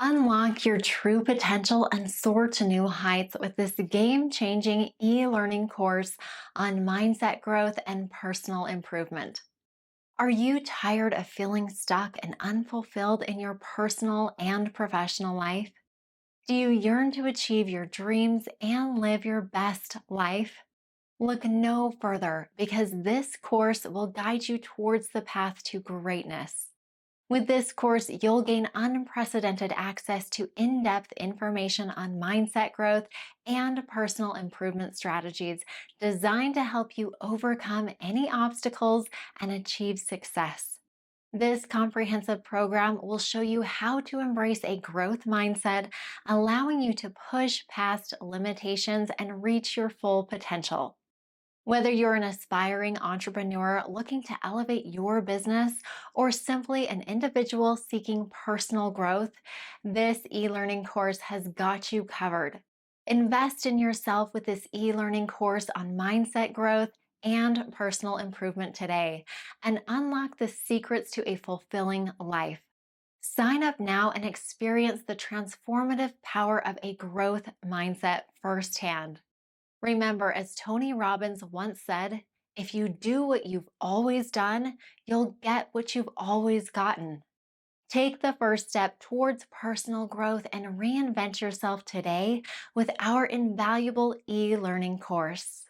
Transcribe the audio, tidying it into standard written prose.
Unlock your true potential and soar to new heights with this game changing e learning course on mindset growth and personal improvement. Are you tired of feeling stuck and unfulfilled in your personal and professional life? Do you yearn to achieve your dreams and live your best life? Look no further because this course will guide you towards the path to greatness. With this course, you'll gain unprecedented access to in depth information on mindset growth and personal improvement strategies designed to help you overcome any obstacles and achieve success. This comprehensive program will show you how to embrace a growth mindset, allowing you to push past limitations and reach your full potential. Whether you're an aspiring entrepreneur looking to elevate your business or simply an individual seeking personal growth, this e learning course has got you covered. Invest in yourself with this e learning course on mindset growth and personal improvement today and unlock the secrets to a fulfilling life. Sign up now and experience the transformative power of a growth mindset firsthand. Remember, as Tony Robbins once said, if you do what you've always done, you'll get what you've always gotten. Take the first step towards personal growth and reinvent yourself today with our invaluable e learning course.